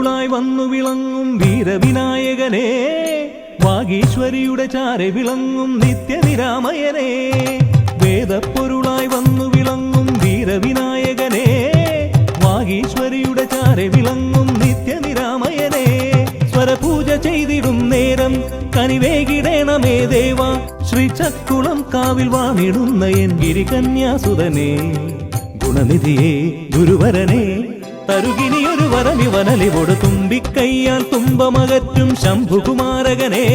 വേദപ്പൊരുളായി വന്നു വിളങ്ങും വീരവിനായകനെ, വാഗീശ്വരിയുടെ ചാരെ വിളങ്ങും നിത്യനിരാമയനെ. വേദപ്പൊരുളായി വന്നു വിളങ്ങും വീരവിനായകനെ, വാഗീശ്വരിയുടെ ചാരെ വിളങ്ങും നിത്യനിരാമയനെ. സ്വരപൂജ ചെയ്തിടും നേരം കനിവേകിടേണമേ ദേവ, ശ്രീചക്കുളം കാവിൽ വാണിടുന്ന എൻ ഗിരികന്യാസുതനെ. ഗുണനിധിയെ ഗുരുവരനെ, തരുകിനിയൊരു വരമിവനലിവോട് തുമ്പിക്കയ്യാൽ തുമ്പമകറ്റും ശംഭുകുമാരകനെ.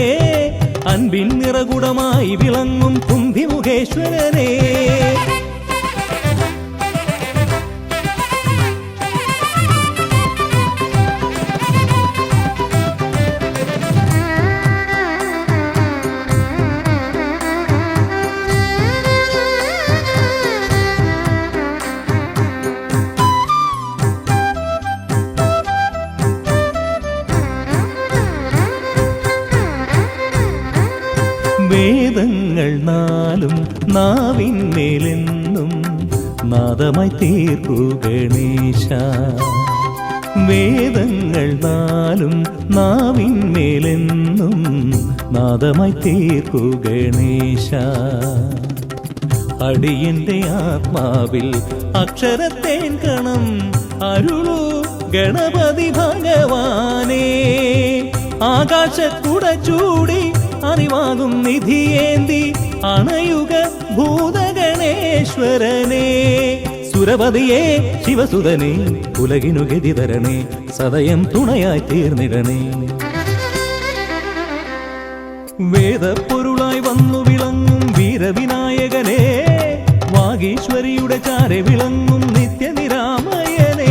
അൻപിൻ നിറകുടമായി വിളങ്ങും കുന്തിമുഖേശ്വരനെ. വേദങ്ങൾ നാലും നാവിന്മേലെന്നും നാദമായി തീർക്കൂ ഗണേശ. വേദങ്ങൾ നാലും നാവിന്മേലെന്നും നാദമായി തീർക്കൂ ഗണേശ. അടിയന്റെ ആത്മാവിൽ അക്ഷരത്തേൻ കണം അരുളൂ ഗണപതി ഭഗവാനേ. ആകാശക്കുട ചൂടി അറിവാകും നിധിയേന്തി അണയുക ഭൂതഗണേശ്വരനെ. സുരപതിയെ ശിവസുതനെ, ഉലകിനു ഗതി തരണേ, സദയം തുണയായി തീർന്നിടണേ. വേദപ്പൊരുളായി വന്നു വിളങ്ങും വീരവിനായകനെ, വാഗീശ്വരിയുടെ ചാരെ വിളങ്ങും നിത്യനിരാമയനെ.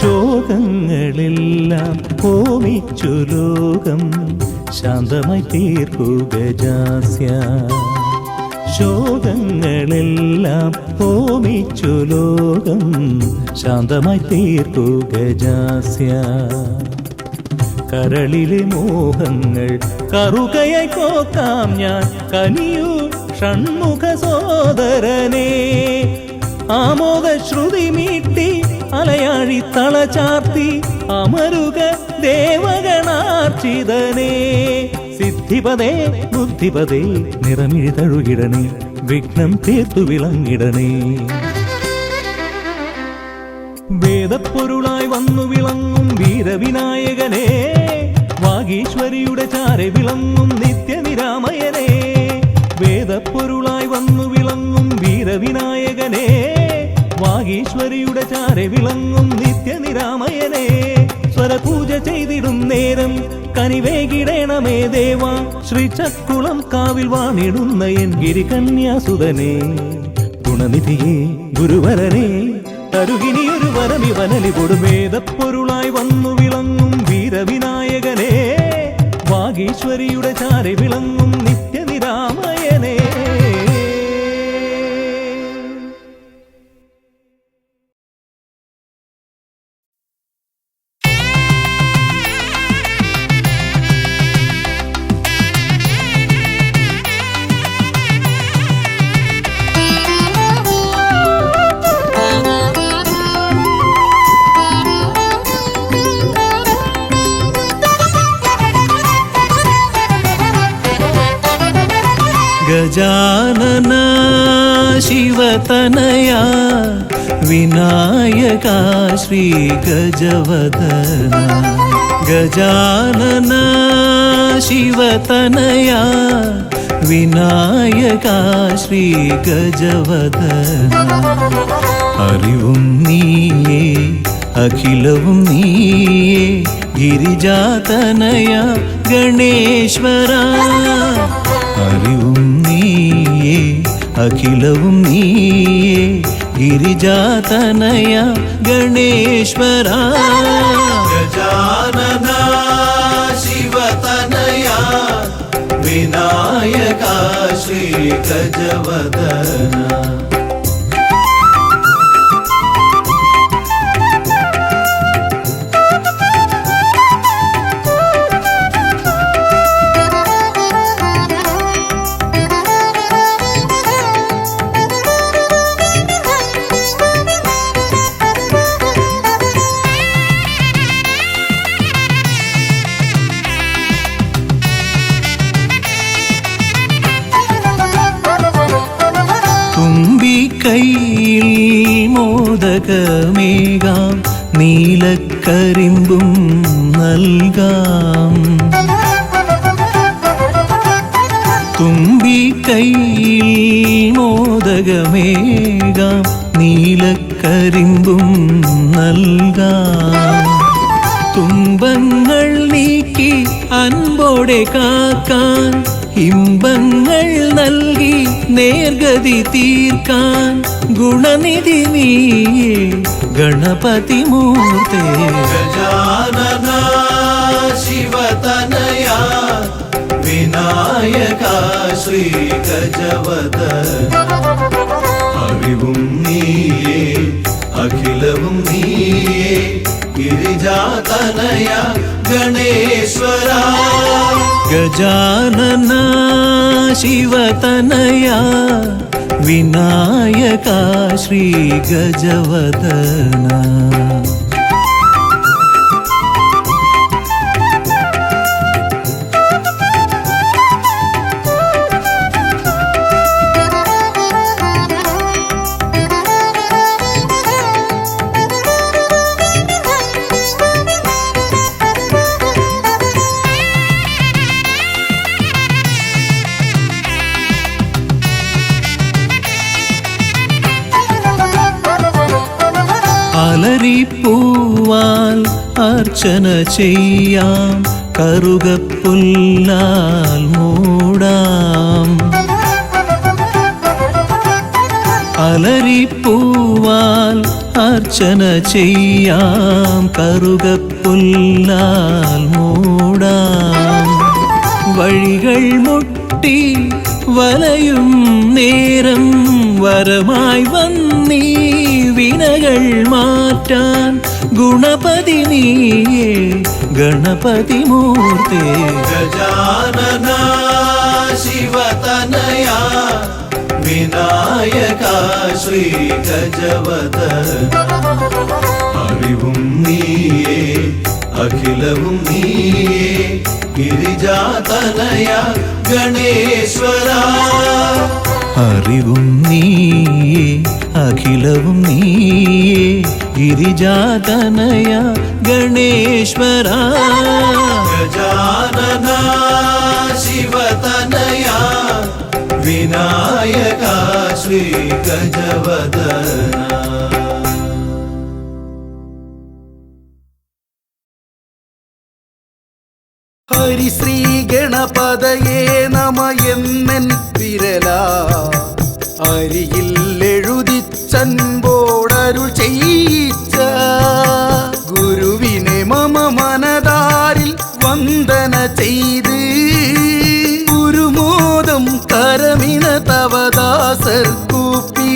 ശോകങ്ങളെല്ലാം ഹോമിച്ചു ലോകം ശാന്തമായി തീർക്കൂ ഗജാസ്യ. ശോകങ്ങളെല്ലാം ഹോമിച്ചു ലോകം ശാന്തമായി തീർക്കൂ ഗജാസ്യ. കരളിലെ മോഹങ്ങൾ കറുകയായി കോക്കാം ഞാൻ, കനിയൂ ഷൺമുഖ സോദരനെ. ആമോദ ശ്രുതി മീട്ടി അലയാഴി തളചാർത്തി അമരുക ദേവഗണാർച്ചിതനേ. സിദ്ധിപദേ ബുദ്ധിപദേ നിറമിഴി തഴുകിടണേ, വിഘ്നം തീർത്തു വിളങ്ങിടണേ. വേദപ്പൊരുളായി വന്നു വിളങ്ങും വീരവിനായകനെ, വാഗീശ്വരിയുടെ ചാരെ വിളങ്ങും നിത്യനിരാമയനെ. വേദപ്പൊരുളായി വന്നു വിളങ്ങും വീരവിനായകനെ, വാഗീശ്വരിയുടെ ചാരെ വിളങ്ങും നിത്യനിരാമയനെ. സ്വരപൂജ ചെയ്തിടും നേരം കനിവേകിടേണമേ ദേവ, ശ്രീചക്കുളം കാവിൽ വാണിടുന്ന എൻ ഗിരികന്യാസുതനെ. ഗുണനിധിയെ ഗുരുവരനെ, തരുകിനിയൊരു വരമിവനലിവോട് വേദപ്പൊരുളായി വന്നു വിളങ്ങും വീരവിനായകനെ, വാഗീശ്വരിയുടെ ചാരെ വിളങ്ങും നിത്യനിരാമയനെ. गजानन शिवतनया विनायका श्री गजवदना. गजानन शिवतनया विनायका श्री गजवदना. അറിവും നീയേ അഖിലവും നീയേ ഗിരിജാതനയ ഗണേശ്വര. അറിവും നീയേ അഖിലവും നീയേ ഗിരിജാതനയ ഗണേശ്വര. ഗജാനന ശിവതനയ വിനായക ശ്രീ ഗജവദന തുമ്പിക്കൈയിൽ മോദകമേകാം നീലക്കരിമ്പും നൽകാം തുമ്പിക്കൈയിൽ മോദകമേകാം നീലക്കരിമ്പും നൽകാം തുമ്പങ്ങൾ നീക്കി അൻപോടെ കാക്കാൻ ഇമ്പങ്ങൾ നൽകി നേർഗതി തീർക്കാൻ ഗുണനിധി നീയേ ഗണപതി മൂർത്തേ ഗജാനന ശിവതനയ വിനായക ശ്രീ ഗജവദന അറിവും നീയേ അഖിലവും നീയേ ഗിരിജാതനയ ഗണേശ്വര ഗജാനന ശിവതനയ വിനായക ശ്രീ ഗജവദന അലരിപ്പൂവാൽ അർച്ചന ചെയ്യാം കറുകപ്പുല്ലാൽ മൂടാം അലരിപ്പൂവാൽ അർച്ചന ചെയ്യാം കറുകപ്പുല്ലാൽ മൂടാം വഴികൾ മുട്ടി വലയും നേരം വരമായി വന്നീ വിനകൾ മാറ്റാൻ ഗുണപതി നീയേ ഗണപതി മൂർത്തേ ഗജാനന ശിവതനയ വിനായക ശ്രീ ഗജവദന അറിവും നീയേ അഖിലവും നീയേ ഗിരിജാതനയ ഗണേശ്വര അറിവും നീയേ അഖിലവും നീയേ ഗിരിജാതനയ ഗണേശ്വര ഗജാനന ശിവതനയ വിനായക ശ്രീ ഗജവദന ഹരിശ്രീ ഗണപതയേ നമ എന്നൻ വിരല അരിയിൽ എഴുതിച്ചൻപോടരുൾ ചെയ്യിച്ച ഗുരുവിനെ മമ മനതാരിൽ വന്ദന ചെയ്ത് ഗുരുമോദം കരമിന തവദാസർ കൂപ്പി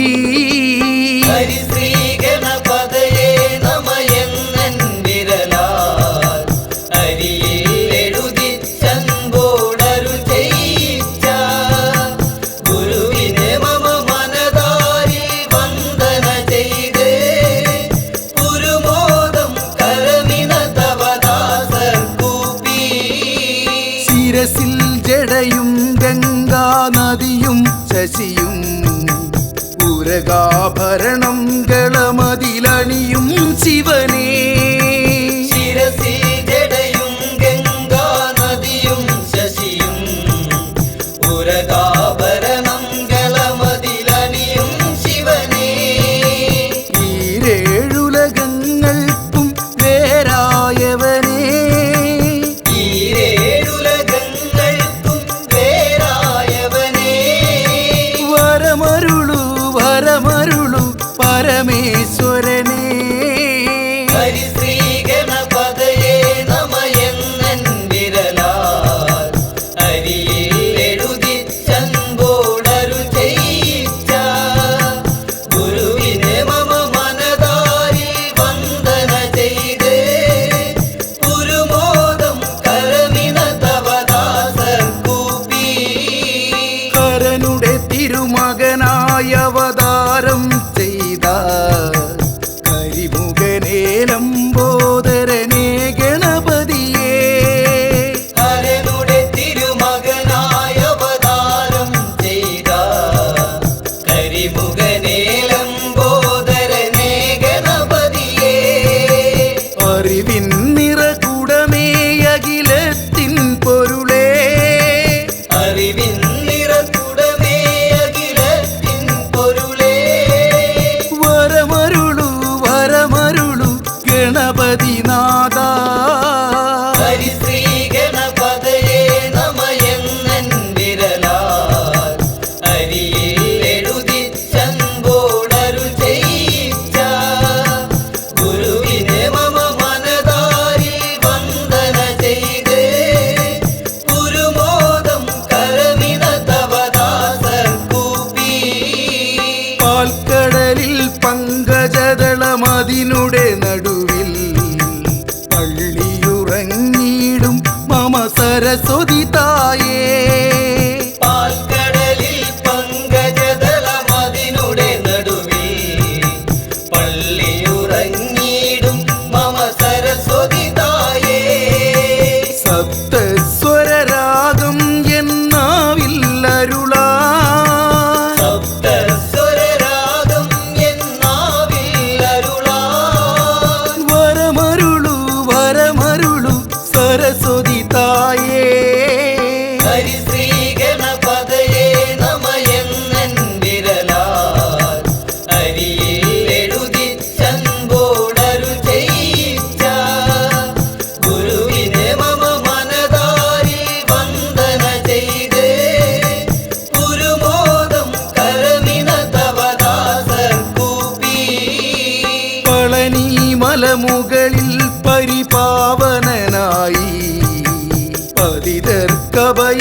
ഹരിശ്രീ ഗണപതയേ നമ എന്നൻ വിരലാൽ അരിയിൽ എഴുതിച്ചൻപോടരുൾ ചെയ്യിച്ച ഗുരുവിനെ മമ മനതാരിൽ വന്ദന ചെയ്ത് ഗുരുമോദം കരമിന തവദാസർ കൂപ്പി ശിരസിൽ ജടയും ഗംഗാ നദിയും ശശിയും ഉരകാഭരണം ഗളമതിലണിയും ശിവനേ ശിരസിൽ ജടയും ഗംഗാ നദിയും ശശിയും ഉരകാഭരണം ഗളമതിലണിയും ശിവനേ ഈരേഴുലകങ്ങൾക്കും വേരായവനേ ഈരേഴുലകങ്ങൾക്കും വേരായവനേ വരമരുളു വരമരുളു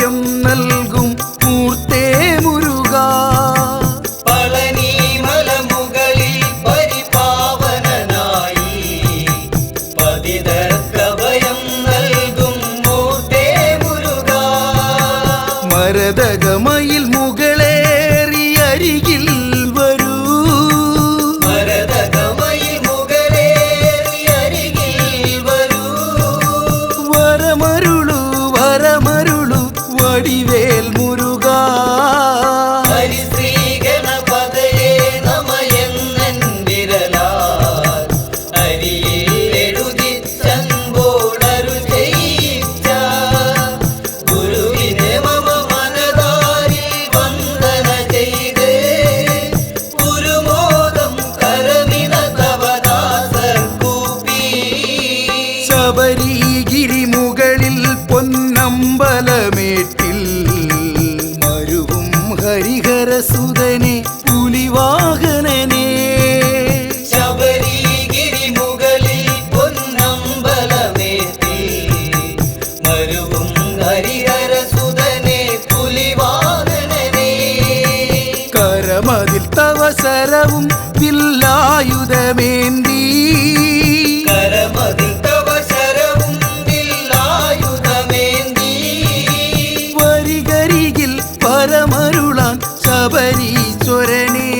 അഭയം നൽകും മൂർത്തേ മുരുക. പളനി മലമുകളിൽ പരിപാവനനായി പതിതർക്കഭയം നൽകും മൂർത്തേ മുരുക. മരതകമയിൽ മുകളേറി അരികിൽ വരൂ. മരതകമയിൽ മുകളേറി അരികിൽ വരൂ. വരമരുളു വരമരുളു വടിവേൽ മുരുക. ഹരിശ്രീ ഗണപതയേ നമയെന്നൻ വിരലാൽ അരിയിൽ എഴുതിച്ചൻപോടരു ചെയ്യിച്ച ഗുരുവിനെ മമ മനതാരിൽ വന്ദന ചെയ്ത് ഗുരുമോദം കരമിന തവദാസർ കൂപ്പി. ശബരിഗിരി മുകളിൽ പൊന്നമ്പലമേട്ടിൽ മരുവും ഹരിഹരസുതനെ പുലിവാഹനനെ. ശബരിഗിരി മുകളിൽ പൊന്നമ്പലമേറ്റി മരുവും ഹരിഹരസുതനെ പുലിവാഹനനെ. കരമതിൽ തവസരവും വില്ലായുധമേന്തി. കരമതിൽ തവ ശരവും വില്ലായുധമേന്തി. വരികരികിൽ പരമരുളാൻ ശബരീശ്വരനെ.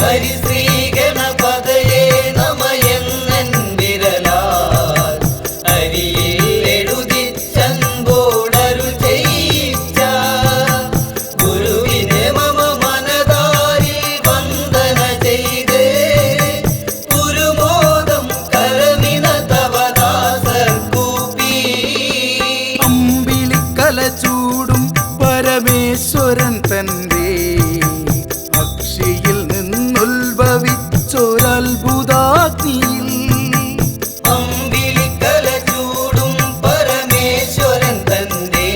ഹരിശ്രീ ഗണപതയേ നമയെന്നൻ വിരലാൽ അരിയിൽ എഴുതിച്ചൻപോടരു ചെയ്യിച്ച ഗുരുവിനെ മമ മനതാരിൽ വന്ദന ചെയ്ത് ഗുരുമോദം കരമിന തവദാസർ കൂപ്പി. അമ്പിളിക്കല ചൂടും പരമേശ്വരൻ തന്റെ അക്ഷിയിൽ നിന്നുത്ഭവിച്ചൊരത്ഭുതാഗ്നിയിൽ. അമ്പിളിക്കല ചൂടും പരമേശ്വരൻ തന്റെ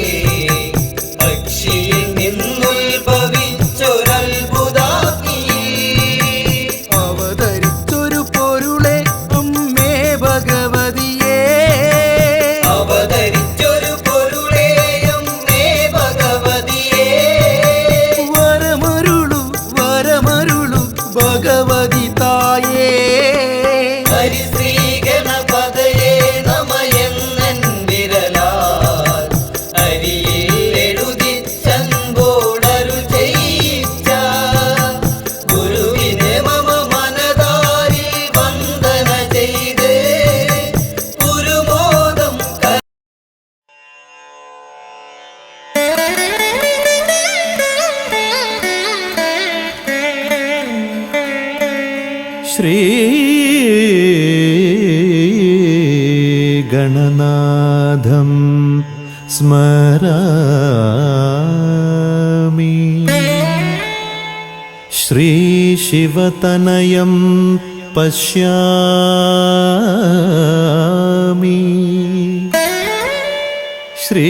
അക്ഷിയിൽ നിന്നുത്ഭവിച്ചൊരത്ഭുതാഗ്നിയിൽ അവതരിച്ചൊരു പൊരുളെ അമ്മേ ഭഗവതിയേ. അവതരിച്ചൊരു പൊരുളേയം മേ ഭഗവതിയേ. വരമരുളു വരമരുളു ഭഗവതി തായേ. ഹരിശ്രീ ഗണപതയേ നമയെന്നൻ വിരലാൽ അരിയിൽ എഴുതിച്ചൻപോടരു ചെയ്യിച്ച ഗുരുവിനെ മമ മനതാരിൽ വന്ദന ചെയ്ത് ഗുരുമോദം ശ്രീ ഗണനാഥം സ്മരാമി. ശ്രീ ശിവതനയം പശ്യാമി. ശ്രീ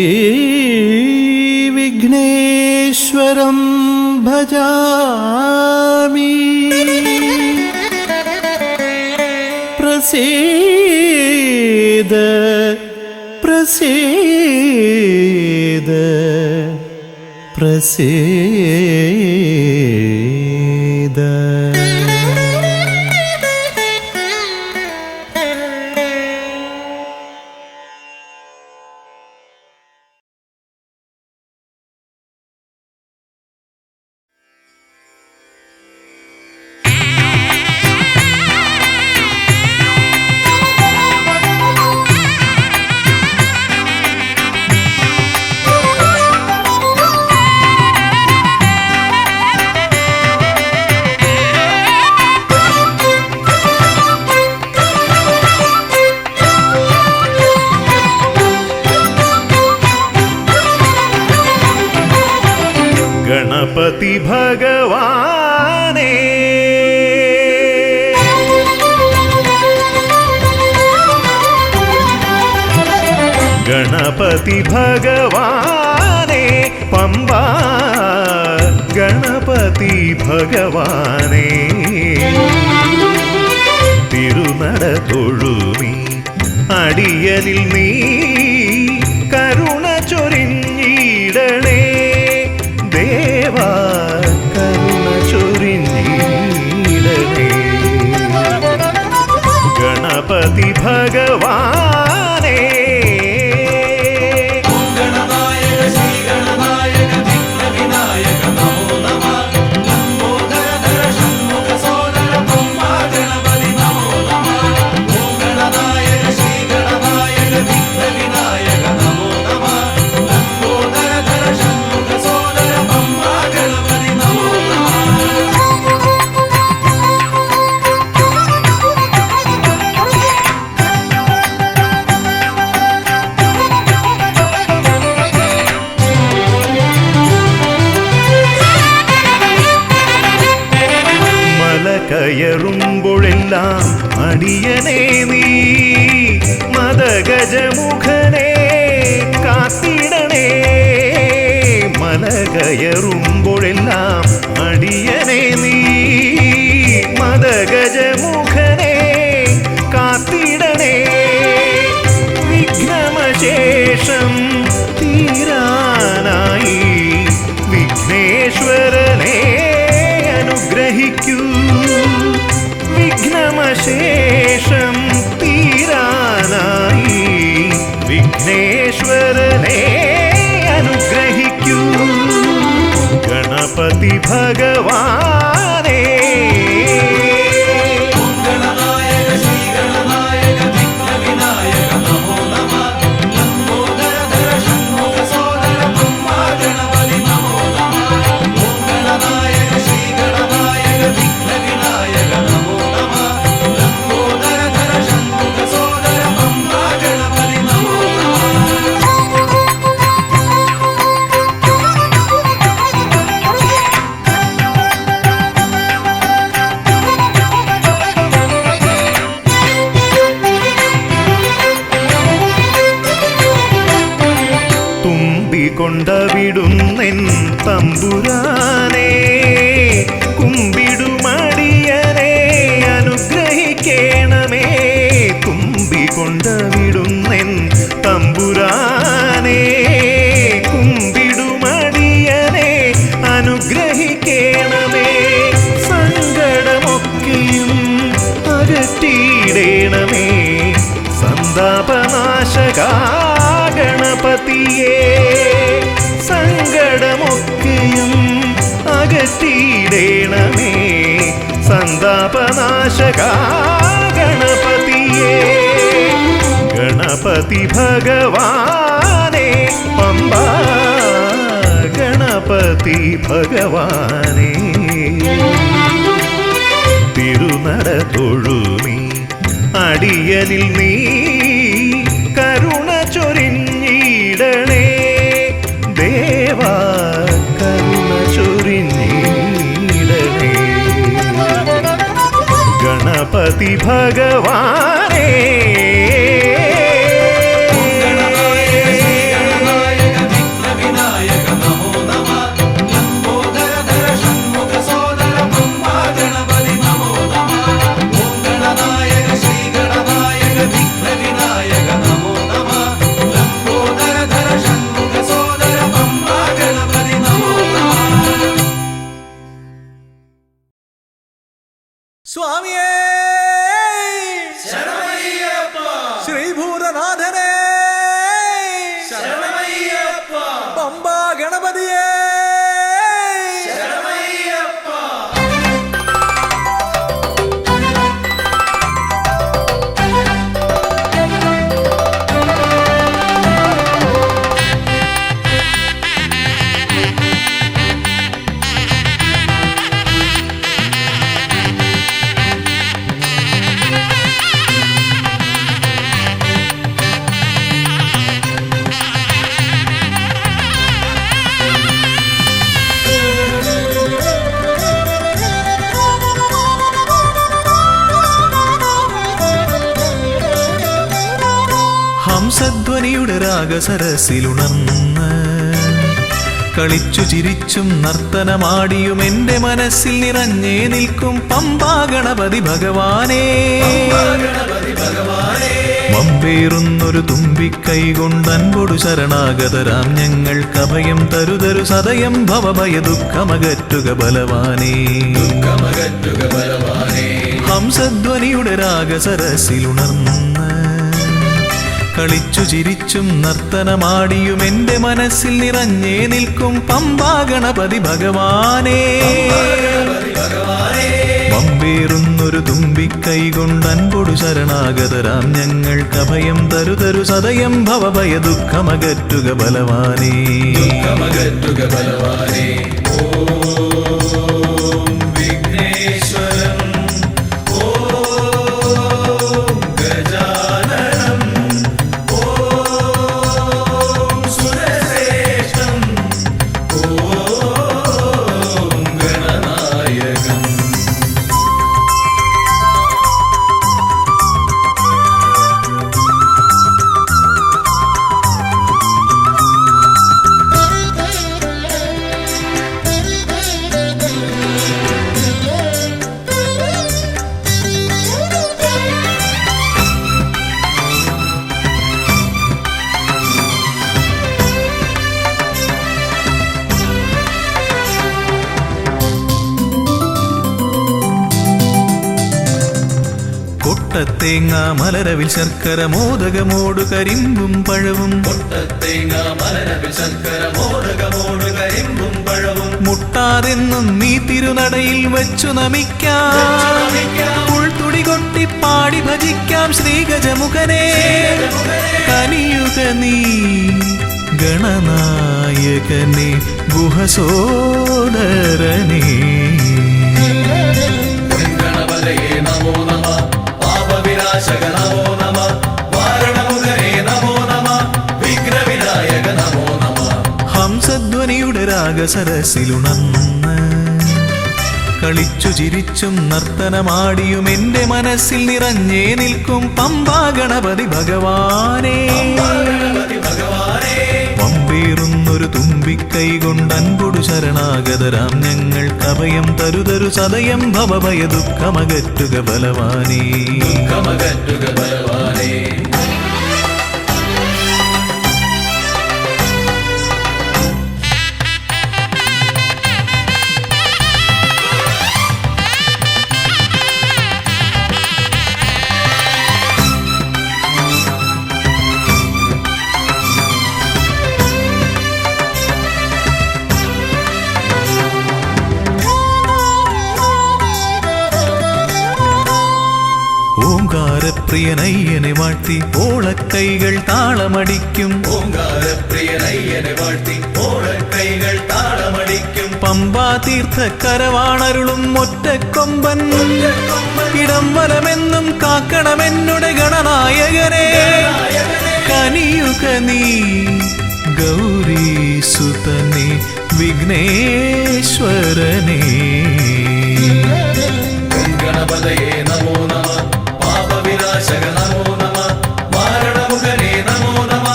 വിഘ്നേശ്വരം ഭജാമി. പ്രസീദ പ്രസീദ പ്രസീദ. ഗണപതി ഭഗവാനേ ഗണപതി ഭഗവാനേ പമ്പ ഗണപതി ഭഗവാനേ തിരുനട തൊഴുമി അടിയനിൽ നീ കരുണ ചൊരിഞ്ഞീടണേ ചൊരിഞ്ഞിടണേ ദേവാ കരുണ ചൊരിഞ്ഞിടണേ ഗണപതി ഭഗവാനേ കയറുമ്പോഴെല്ലാം അടിയനേ നീ മദഗജമുഖനെ കാത്തിടണേ മല കയറുമ്പോഴെല്ലാം അടിയനേ നീ മദഗജമുഖനെ കാത്തിടണേ വിഘ്നമശേഷം തീരാനായി വിഘ്നേശ്വരനെ അനുഗ്രഹിക്കൂ വിഘ്നമശേഷം തീരാനായി വിഘ്നേശ്വരനെ അനുഗ്രഹിക്കൂ ഗണപതി ഭഗവാനേ കൊണ്ടവിടുന്നെൻ തമ്പുരാനെ കുമ്പിടുമടിയനെ അനുഗ്രഹിക്കണമേ കുമ്പികൊണ്ടവിടുന്നെൻ തമ്പുരാനെ കുമ്പിടുമടിയനെ അനുഗ്രഹിക്കണമേ സങ്കടമൊക്കെയും അകറ്റിയിടണമേ സന്താപനാശകാ ഗണപതിയേ സങ്കടമൊക്കെയും അകറ്റിയിടണമേ സന്താപനാശകാ ഗണപതിയേ ഗണപതി ഭഗവാനേ പമ്പാ ഗണപതി ഭഗവാനേ തിരുനട തൊഴുമീ അടിയനിൽ നീ കരുണ ചൊരിഞ്ഞിടണേ ദേവാ കരുണ ചൊരിഞ്ഞിടണേ ഗണപതി ഭഗവാനേ സ്വാമിയേ ശ്രീഭൂതനാഥനേ പമ്പാ ഗണപതിയേ ഹംസധ്വനിയുടെ രാഗസരസിലുണർന്ന് കളിച്ചു ചിരിച്ചും നർത്തനമാടിയും എന്റെ മനസ്സിൽ നിറഞ്ഞേ നിൽക്കും പമ്പാ ഗണപതി ഭഗവാനേ വമ്പേറുന്നൊരു തുമ്പിക്കൈ കൊണ്ടൻപൊടു ശരണാഗതരാം ഞങ്ങൾക്കഭയം തരുതരു സദയം ഭവഭയ ദുഃഖമകറ്റുക ബലവാനേ. ഹംസധ്വനിയുടെ രാഗസരസിലുണർന്ന് കളിച്ചു ചിരിച്ചും നർത്തനമാടിയും എന്റെ മനസ്സിൽ നിറഞ്ഞേ നിൽക്കും പമ്പാ ഗണപതി ഭഗവാനേ. വമ്പേറുന്നൊരു തുമ്പിക്കൈ കൊണ്ടൻപൊടു ശരണാഗതരാം ഞങ്ങൾക്കഭയം തരുതരു സദയം ഭവഭയ ദുഃഖമകറ്റുക ബലവാനേ. ഓം വിഘ്നേശ്വരം ഓം ഗജാനനം ഓം സുരശ്രേഷ്ഠം ഓം ഗണനായകം. കൊട്ടത്തേങ്ങ മലരവിൽ ശർക്കര മോദകമോടു കരിമ്പും പഴവും മുട്ടാതെന്നും നീ തിരുനടയിൽ വെച്ചു നമിക്കാം. പുൾത്തുടി കൊട്ടി പാടി ഭജിക്കാം ശ്രീഗജമുഖനെ. കനിയുക നീ ഗണനായകനെ ഗുഹസോദരനെ. ഹംസധ്വനിയുടെ രാഗസരസിലുണർന്ന് കളിച്ചു ചിരിച്ചും നർത്തനമാടിയും എന്റെ മനസ്സിൽ നിറഞ്ഞേ നിൽക്കും പമ്പാ ഗണപതി ഭഗവാനേ. വമ്പേറുന്നൊരു തുമ്പിക്കൈ കൊണ്ടൻപൊടു ശരണാഗതരാം ഞങ്ങൾക്കഭയം തരുതരു സദയം ഭവഭയ ദുഃഖമകറ്റുക ബലവാനേ. ഓംകാരപ്രിയനയ്യനെ വാഴ്ത്തി ഓളക്കൈകൾ താളമടിക്കും. പമ്പാ തീർത്ഥക്കരവാണരുളും ഒറ്റക്കൊമ്പൻ. ഇടം വലമെന്നും കാക്കണമെന്നുടെ ഗണനായകനെ. കനിയുക നീ ഗൗരീസുതനെ വിഘ്നേശ്വരനെ. ഗണപതയേ നമോ നമ പാപവിനാശക നമോ നമ വാരണമുഖനേ നമോ നമ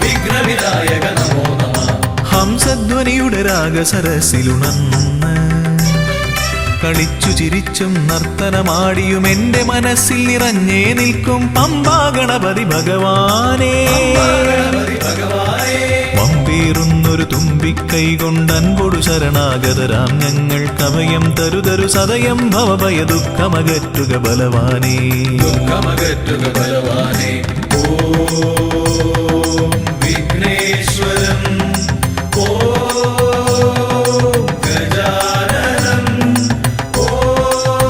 വിഘ്നവിനായക നമോ നമ. ഹംസധ്വനിയുടെ രാഗസരസിലുണർന്ന് കളിച്ചു ചിരിച്ചും നർത്തനമാടിയും എന്റെ മനസ്സിൽ നിറഞ്ഞേ നിൽക്കും പമ്പാ ഗണപതി ഭഗവാനേ. വമ്പേറുന്നൊരു തുമ്പിക്കൈ കൊണ്ടൻപൊടു ശരണാഗതരാം ഞങ്ങൾക്കഭയം തരുതരു സദയം ഭവഭയ ദുഃഖമകറ്റുക ബലവാനേ. ഓം വിഘ്നേശ്വരം ഓം ഗജാനനം ഓം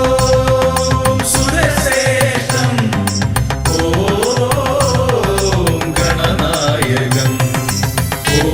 സുരശ്രേഷ്ഠം ഓം ഗണനായകം. ഓം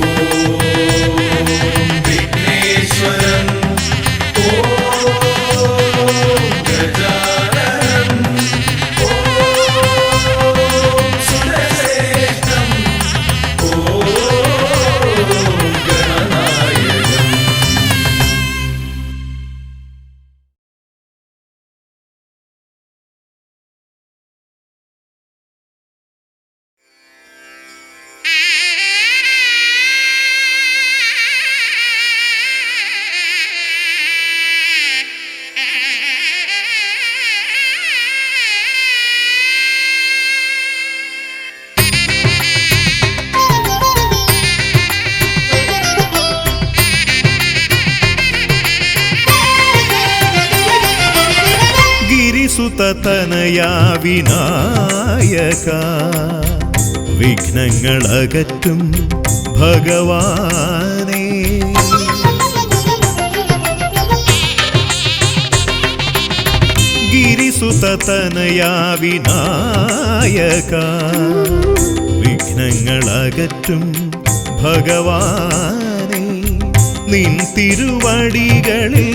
ഗിരിസുതനയാ വിനായക വിഘ്നങ്ങളകറ്റും ഭഗവാനേ. ഗിരിസുതനയാ വിനായക വിഘ്നങ്ങളകറ്റും ഭഗവാനേ. നിൻ തിരുവടികളിൽ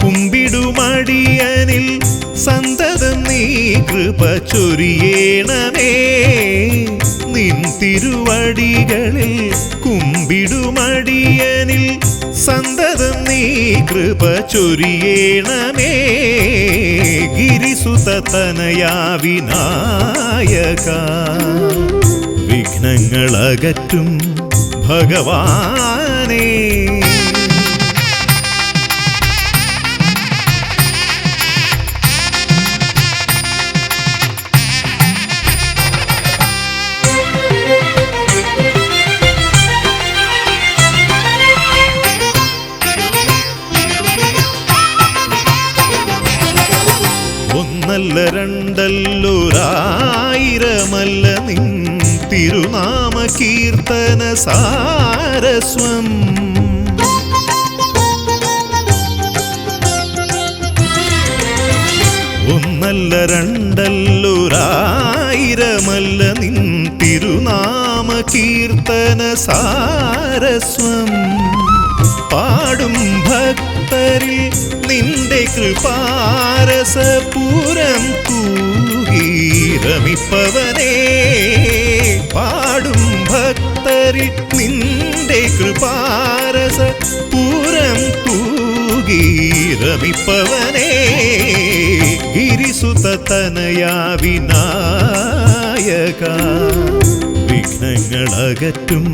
കുമ്പിടുമടിയനിൽ സന്തതം നീ കൃപ ചൊരിയേണമേ. നിൻ തിരുവടികളിൽ കുമ്പിടുമടിയനിൽ സന്തതം നീ കൃപ ചൊരിയേണമേ. ഗിരിസുതനയാ വിനായക വിഘ്നങ്ങളകറ്റും ഭഗവാനേ. ഒന്നല്ല രണ്ടല്ലൊരായിരമല്ല നിൻ തിരുനാമ കീർത്തന സാരസ്വം. ഒന്നല്ല രണ്ടല്ലൊരായിരമല്ല നിൻ തിരുനാമ കീർത്തന സാരസ്വം. പാടും ഭക്തരിൽ നിന്റെ കൃപാരസപൂരം തൂകി രമിപ്പവനേ. പാടും ഭക്തരിൽ നിന്റെ കൃപാരസപൂരം തൂകി രമിപ്പവനേ. ഗിരിസുതനയാ വിനായക വിഘ്നങ്ങളകറ്റും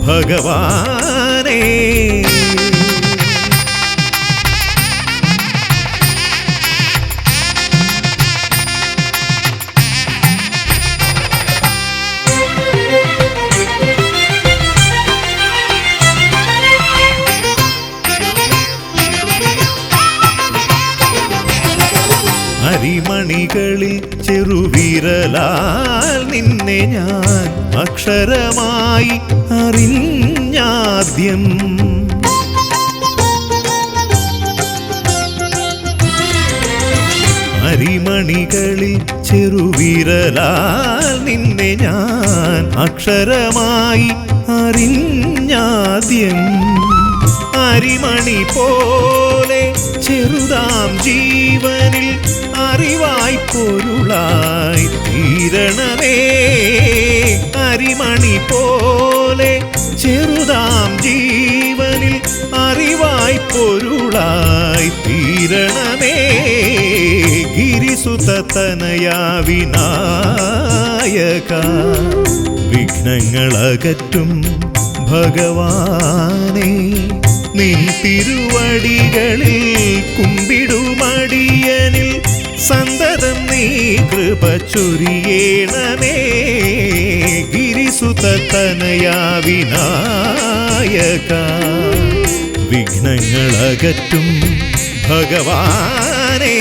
ഭഗവാനേ. അരിമണികളിൽ ചെറുവിരലാൽ നിന്നെ ഞാൻ അക്ഷരമായി അറിഞ്ഞാദ്യം. അരിമണികളിൽ ചെറുവിരലാൽ നിന്നെ ഞാൻ അക്ഷരമായി അറിഞ്ഞാദ്യം. അരിമണി പോലെ ചെറുതാം ജീവനിൽ അറിവായി പൊരുളായി തീരണമേ. അരിമണി പോലെ ചെറുതാം ജീവനിൽ അറിവായി പൊരുളായി തീരണമേ. ഗിരിസുതനയാ വിനായക വിഘ്നങ്ങളകറ്റും ഭഗവാനേ. നിൻ തിരുവടികളിൽ കുമ്പിടുമടിയനിൽ സന്തതം നീ കൃപ ചൊരിയേണമേ. ഗിരിസുതനയാ വിനായക വിഘ്നങ്ങളകറ്റും ഭഗവാനേ.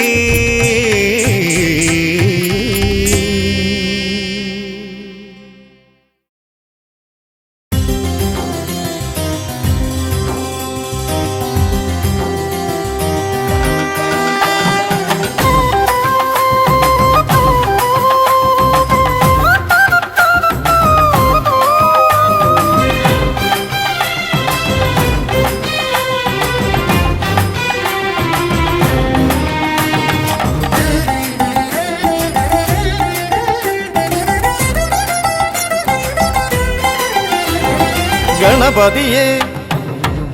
ഗണപതിയെ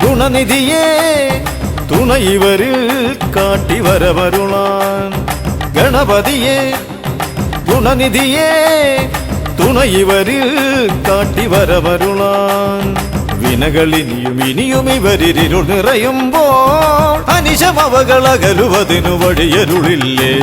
ഗുണനിധിയെ തുണ ഇവരിൽ കാട്ടി വരവരുളാൻ. ഗണപതിയെ ഗുണനിധിയെ തുണ ഇവരിൽ കാട്ടി വരവരുളാൻ. വിനകളിനിയും ഇനിയും ഇവരിരുൾ നിറയുമ്പോൾ അനിശമവകളകലുവതിനു വഴിയരുളില്ലേ.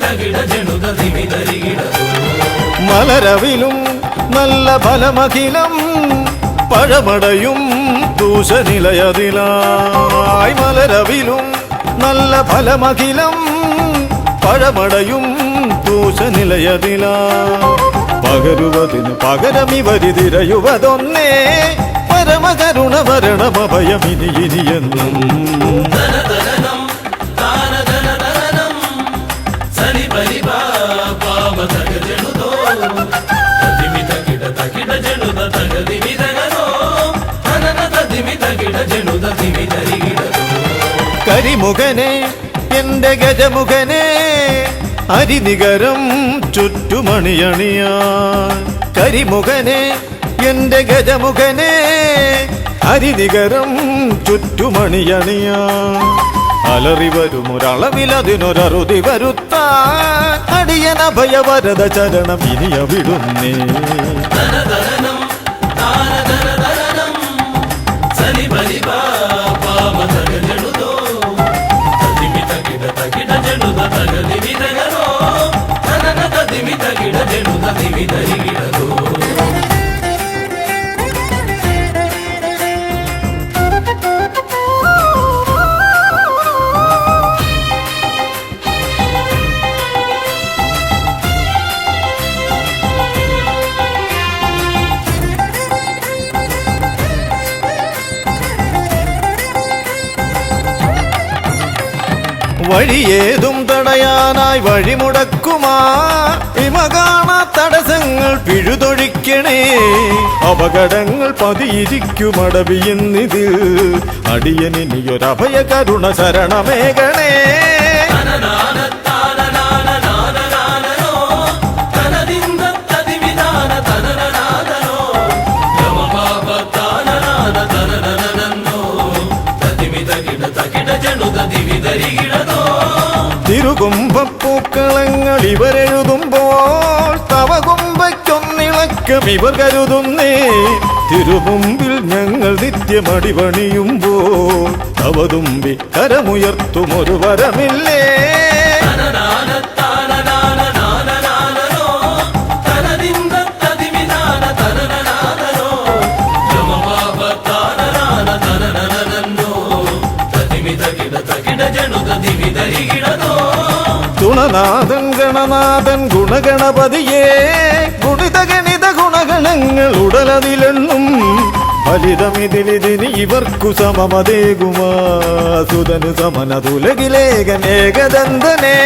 ತಗಿಡ ಜನುದ ದಿಮಿ ದರಿಗಿಡದು മലരവിലും നല്ല ഫലമഖിലം പഴമടയും ദൂഷനിലയതിലായി മലരവിലും നല്ല ഫലമഖിലം പഴമടയും ദൂഷനിലയതിലാ പകരുവതിനു പകരമിവരി തിരയുവതൊന്നേ പരമകരുണ വരണമഭയമിനി ഇനിയെന്നും കരിമുഖനെ എന്റെ ഗജമുഖനെ അരിനികരം ചുറ്റുമണിയണിയാൻ കരിമുഖനെ എന്റെ ഗജമുഖനെ അരിനികരം ചുറ്റുമണിയണിയാൻ അലറി വരുമൊരളവിലതിനൊരറുതി വരുത്താൻ അടിയന ഭയവരത ചരണം ഇനിയ വിടുന്നേ വഴിയേതും തടയാനായി വഴിമുടക്കുമാ ഇമ കാണാ തടസ്സങ്ങൾ പിഴുതൊഴിക്കണേ അപകടങ്ങൾ പതിയിരിക്കുമടവിയെന്നിതിൽ അടിയനിയൊരഭയ കരുണ ശരണമേകണേ തിരുകുംഭപ്പൂക്കളങ്ങൾ ഇവരെഴുതുമ്പോൾ തവകുംഭയ്ക്കൊന്നിളക്കം ഇവർ കരുതുന്നേ തിരുമുമ്പിൽ ഞങ്ങൾ നിത്യമടിപണിയുമ്പോൾ തവതുമ്പി കരമുയർത്തുമൊരു വരമില്ലേ ഗുണനാഥൻ ഗണനാഥൻ ഗുണഗണപതിയേ ഗുണിത ഗണിത ഗുണഗണങ്ങൾ ഉടലതിലെണ്ണും ഫലിതമിതിലിതിന് ഇവർക്കു സമമതേകുമാ സുതനു സമനതുലകിലേകനേകദന്തനേ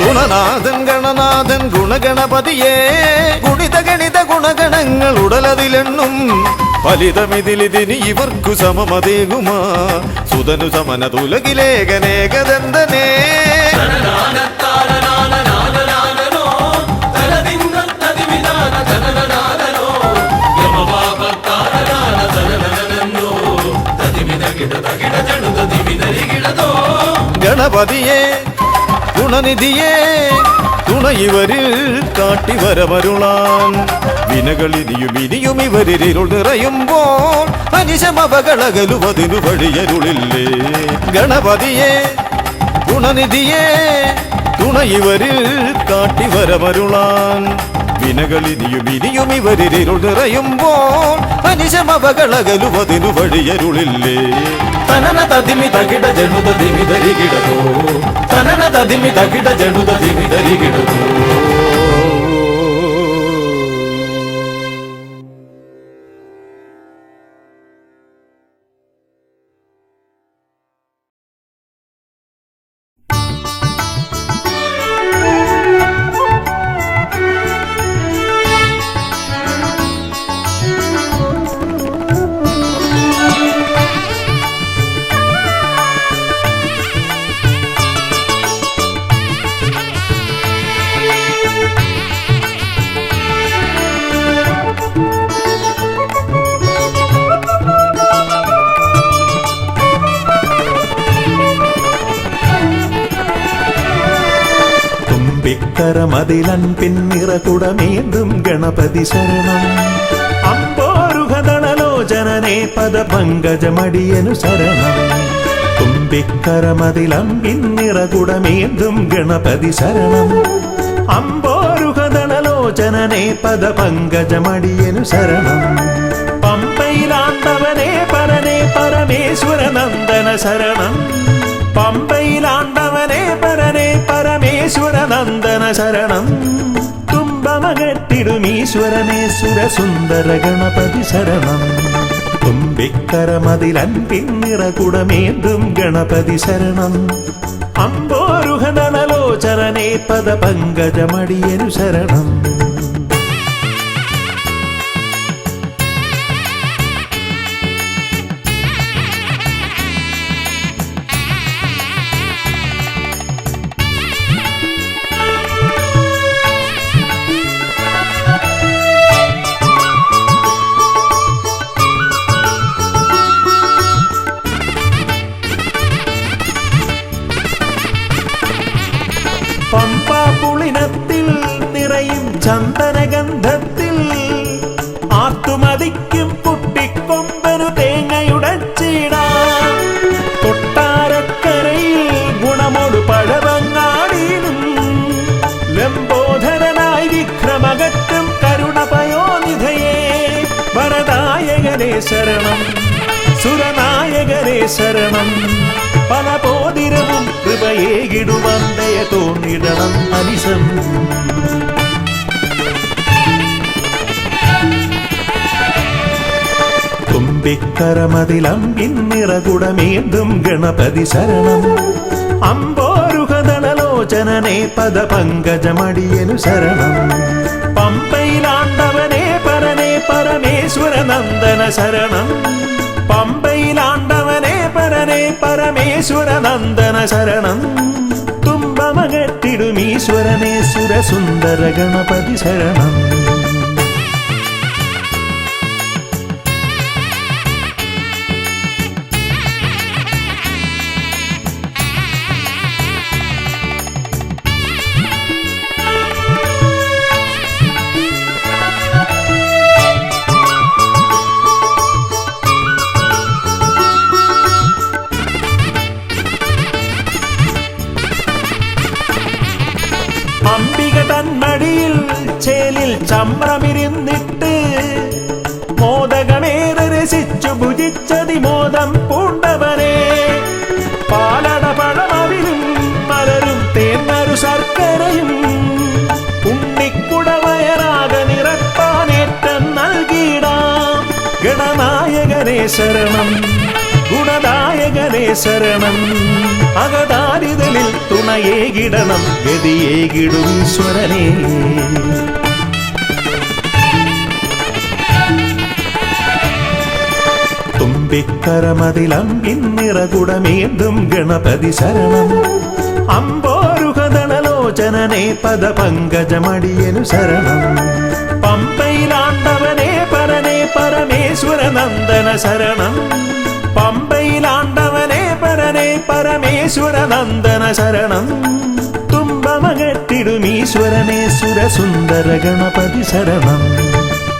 ഗുണനാഥൻ ഗണനാഥൻ ഗുണഗണപതിയേ ഗുണിത ഗണിത ഗുണഗണങ്ങൾ ഉടലതിലെണ്ണും ഫലിതമിതിലിതിന് ഇവർക്കു സമമതേകുമാ സുതനു സമനതുലകിലേകനേകദന്തനേ ഗണപതിയേ ഗുണനിധിയേ തുണയിവരിൽ കാട്ടിവരമരുളാൻ വിനകളിനിയും ഇനിയും ഇവരിരുൾ നിറയുമ്പോൾ അനിശമവകളകലുവതിനു വഴിയരുളില്ലേ ഗണപതിയേ ഗുണനിധിയേ തുണയിവരിൽ കാട്ടിവരമരുളാൻ വിനകളിനിയും ഇനിയും ഇവരിരുൾ നിറയുമ്പോൾ അനിശമവകളകലുവതിനു വഴിയരുളില്ലേ തനന തതിമി തകിട ജനുത ദിമി ധരികിടതോ തനന തതിമി തകിട ജനുത ദിമി ധരികിടതോ തുമ്പിക്കരമതിലൻപിൻ നിറകുടമേന്തും ഗണപതി ശരണം അമ്പോരുഹദളലോചനനെ പദപങ്കജമടിയനു ശരണം തുമ്പിക്കരമതിലൻപിൻ നിറകുടമേന്തും ഗണപതി ശരണം അമ്പോരുഹദളലോചനനെ പദപങ്കജമടിയനു ശരണം പമ്പയിലാണ്ടവനെ പരനെ പരമേശ്വര നന്ദന ശരണം പമ്പയിലാണ്ടവനെ പരനെ പരമേശ്വര നന്ദന ശരണം തുമ്പമകട്ടിടുമീശ്വരനെ സുരസുന്ദര ഗണപതി ശരണം തുമ്പിക്കരമതിലൻപിൻ നിറകുടമേന്തും ഗണപതി ശരണം അമ്പോരുഹദളലോചനനെ പദപങ്കജമടിയനു ശരണം പമ്പാപുളിനത്തിൽ നിറയും ചന്ദനഗന്ധത്തിൽ ആത്തുമതിക്കും കുട്ടിക്കൊമ്പനു തേങ്ങയുടച്ചിടാം കൊട്ടാരക്കരയിൽ ഗുണമോട് പഴവങ്ങാടിയിലും ലംബോധരനായി വിക്രമകറ്റും കരുണപയോനിധയേ വരദായകനേ ശരണം സുരനായകനേ ശരണം പല പോതിരവും കൃപയേകിടുവന്തയ തോന്നിടണം അനിശം തുമ്പിക്കരമതിലൻപിൻ നിറകുടമേന്തും ഗണപതി ശരണം അമ്പോരുഹദളലോചനനെ പദപങ്കജമടിയനു ശരണം പമ്പയിലാണ്ടവനെ പരനെ പരമേശ്വര നന്ദന ശരണം പമ്പയിലാണ്ടവനെ പരനെ പരമേശ്വര നന്ദന ശരണം തുമ്പമകട്ടിടുമീശ്വരനെ സുരസുന്ദര ഗണപതി ശരണം അംബിക തന്മടിയിൽ ചേലിൽ ചമ്രമിരുന്നിട്ട് മോദകമേറെ രസിച്ചു ഭുജിച്ചതിമോദം പൂണ്ടവനെ പാലട പഴമവിലും മലരും തേന്മരു ശർക്കരയും ഉണ്ണിക്കുടവയറാക നിറപ്പാനേറ്റം നൽകിയിടാം ഗണനായകനേ ശരണം ഗുണദായകനേ ശരണം അകതാരിതലിൽ തുണയേകിടണം ഗതിയേകിടും ഈശ്വരനേ തുമ്പിക്കരമതിലൻപിൻ നിറകുടമേന്തും ഗണപതി ശരണം അമ്പോരുഹദളലോചനനെ പദപങ്കജമടിയനു ശരണം പമ്പയിലാണ്ടവനെ പരനെ പരമേശ്വര നന്ദന ശരണം പമ്പയിലാണ്ടവനെ പരനെ പരമേശ്വര നന്ദന ശരണം തുമ്പമകട്ടിടുമീശ്വരനെ സുരസുന്ദര ഗണപതി ശരണം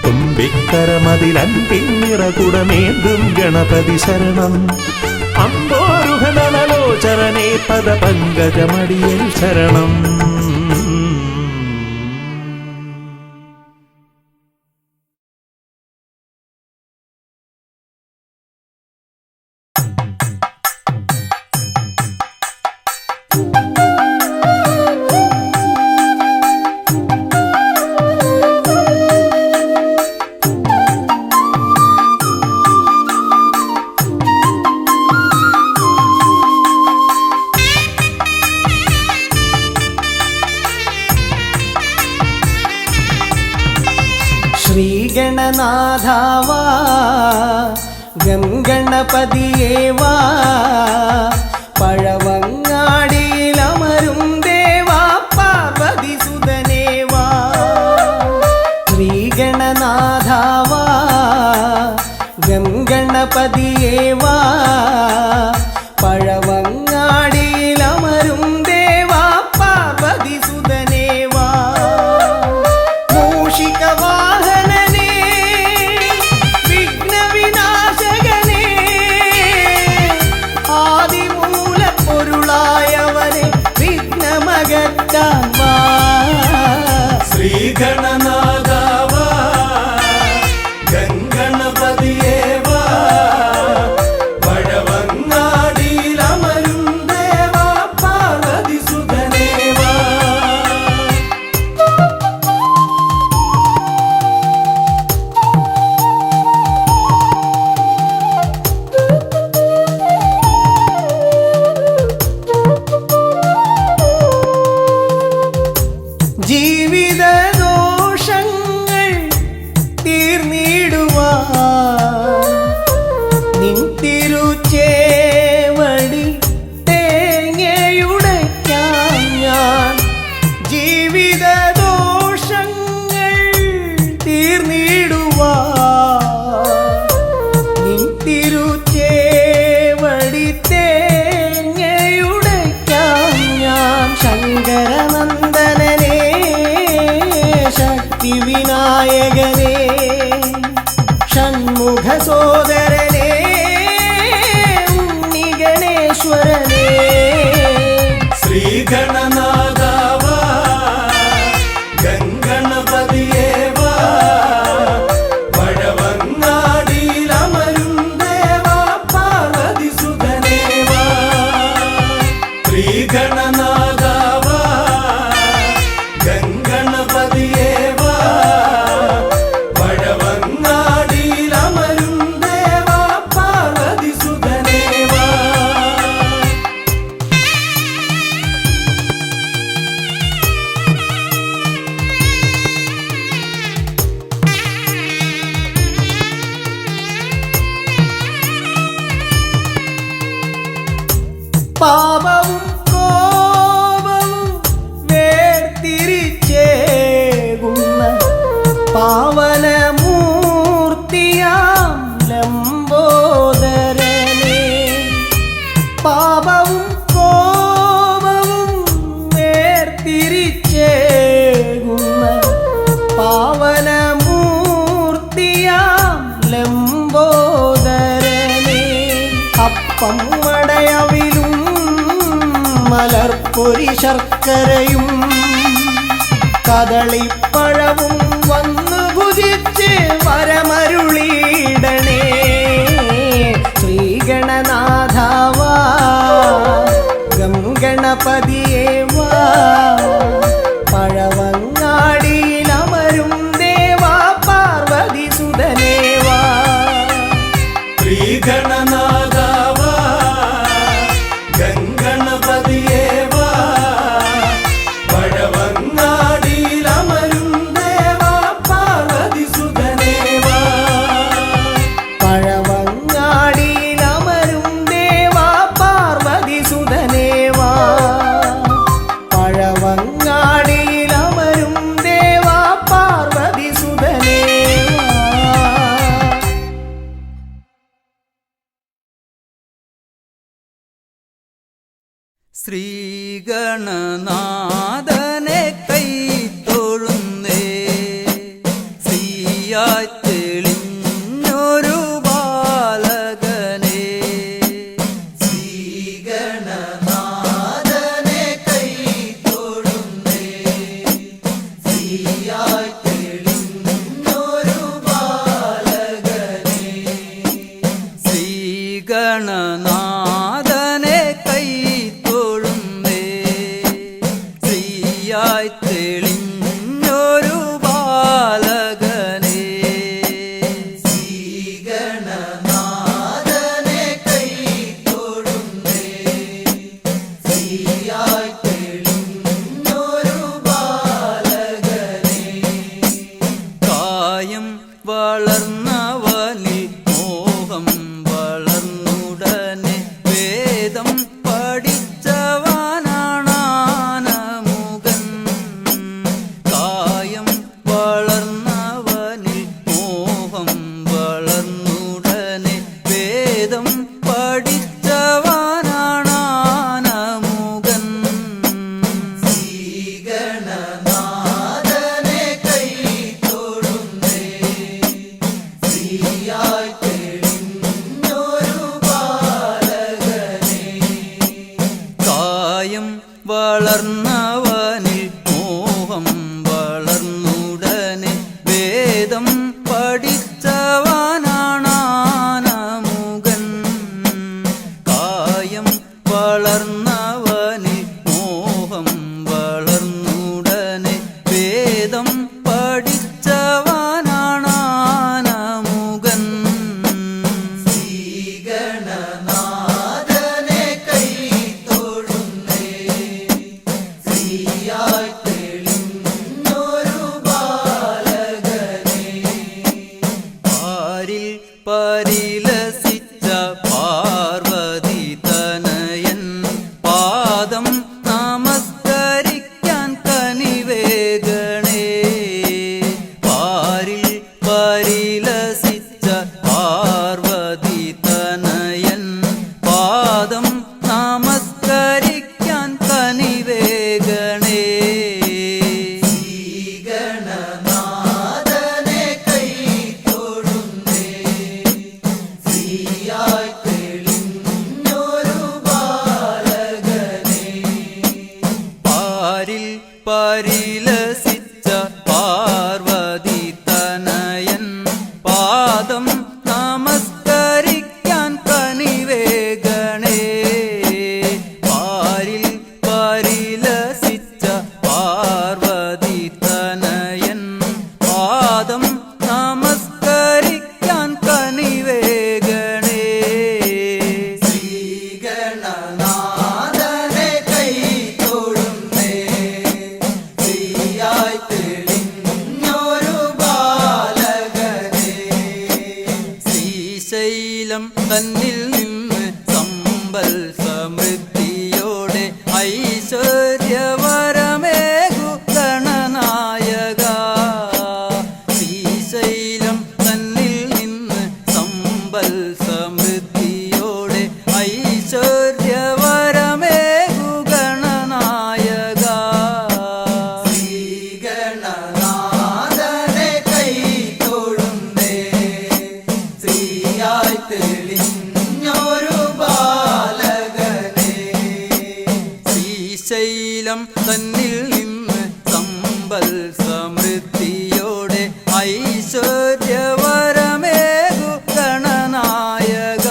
തുമ്പിക്കരമതിലൻപിൻ നിറകുടമേന്തും ഗണപതി ശരണം അമ്പോരുഹദളലോചനനെ പദപങ്കജമടിയനു ശരണം ശ്രീഗണനാഥാവാ ഗംഗണപതിയേവാ പഴവങ്ങാടിയിലമരും ദേവാ പാർവതി സുതനേവാ ശ്രീഗണനാഥാവാ ഗംഗണപതിയേവാ പഴവങ്ങാടിയിലമരും ദേവാ പാർവതി സുതനേവാ ശ്രീഗണനാഥാവാ ഗംഗണപതിയേവാ പഴവങ്ങാടിയിലമരും ദേവാ പാർവതി സുതനേവാ ജീവിത ദോഷങ്ങൾ തീർന്നിടുവാൻ നിൻ തിരുച്ചേവടി തേങ്ങയുടയ്ക്കാൻ ഞാൻ ജീവിത ദോഷങ്ങൾ തീർന്നിടുവാൻ നിൻ തിരുച്ചേവടി തേങ്ങയുടയ്ക്കാൻ ഞാൻ ശങ്കരനന്ദനനേ ശക്തി വിനായകനേ ഷൺമുഖ സോദരനേ ഉണ്ണി ഗണേശ്വരനേ ശ്രീഗണനാഥാവാ ഗംഗണപതിയേവാ പഴവങ്ങാടിയിലമരും ദേവാ പാർവതി സുതനേവാ ശ്രീഗണനാഥാവാ ഗംഗണപതിയേവാ പഴവങ്ങാടിയിലമരും ദേവാ പാർവതി സുതനേവാ പാപവും കോപവും വേർതിരിച്ചേകുന്ന പാവനമൂർത്തിയാം ലംബോദരനേ പാപവും കോപവും വേർതിരിച്ചേകുന്ന പാവനമൂർത്തിയാം ലംബോദരനേ അപ്പം മടയവിലും മലർപ്പൊരി ശർക്കരയും കദളിപ്പഴവും വന്നു ഭുജിച്ച് വരമരുളിയിടണേ ശ്രീഗണനാഥാവാ ഗംഗണപതിയേവാ പഴവങ്ങാടിയിലമരും ദേവാ പാർവതി സുതനേവാ ശ്രീഗണനാഥാവാ ഗംഗണപതിയേവാ പഴവങ്ങാടിയിലമരും ദേവാ പാർവതി സുതനേവാ പഴവങ്ങാടിയിലമരും ദേവാ പാർവതി സുതനേവാ പഴവങ്ങാടിയിലമരും ദേവാ പാർവതി സുതനേവാ ശ്രീഗണനാഥനെ കൈത്തൊഴുന്നേ ശ്രീയായി തെളിഞ്ഞൊരു ബാലകനെ ശ്രീഗണനാഥനെ കൈത്തൊഴുന്നേ ശ്രീയായി തെളിഞ്ഞൊരു ബാലകനെ ശ്രീഗണനാഥനെ കൈത്തൊഴുന്നേ ശ്രീയായി തെളിഞ്ഞൊരു ബാലകനെ വേദം പഠിച്ചവനാണാനമുകൻ ശ്രീഗണനാഥനെ കൈ തൊഴുന്നേ ശ്രീയായി തെളിഞ്ഞൊരു ബാലകനെ പാരിൽ പരിലസിച്ച പാർവതി തനയൻ പാദം നമസ്കരിക്കാൻ കനിവേഗണേ പാരിൽ പരിലസിച്ച പാർവതി തനയൻ പാദം നമസ്കരിക്കാൻ കനിവേഗണേ ശ്രീഗണനാഥനെ കൈ തൊഴുന്നേ ശ്രീയായി തെളിഞ്ഞൊരു ബാലകനെ പാരിൽ പരിലസിച്ച പാർവതി തനയൻ പാദം നമസ്കരിക്കാൻ കനിവേഗണേ പാരിൽ പരിലസിച്ച പാർവതി തനയൻ പാദം നമസ്കരിക്കാൻ കനിവേഗണേ ശ്രീഗണനാഥനെ കൈ തൊഴുന്നേ ശ്രീയായി തെളിഞ്ഞൊരു ബാലകനെ ശ്രീശൈലം തന്നിൽ നിന്ന് സമ്പൽ സമൃദ്ധിയോടെ ഐശ്വര്യവരമേകു ഗണനായക ശ്രീശൈലം തന്നിൽ നിന്ന് സമ്പൽ സമൃദ്ധിയോടെ ഐശ്വര്യവരമേകു ഗണനായക ശ്രീഗണനാഥനെ കൈ തൊഴുന്നേ ശ്രീയായി തെളിഞ്ഞൊരു ബാലകനെ ശ്രീശൈലം തന്നിൽ നിന്ന് സമ്പൽ സമൃദ്ധിയോടെ ഐശ്വര്യവരമേകു ഗണനായക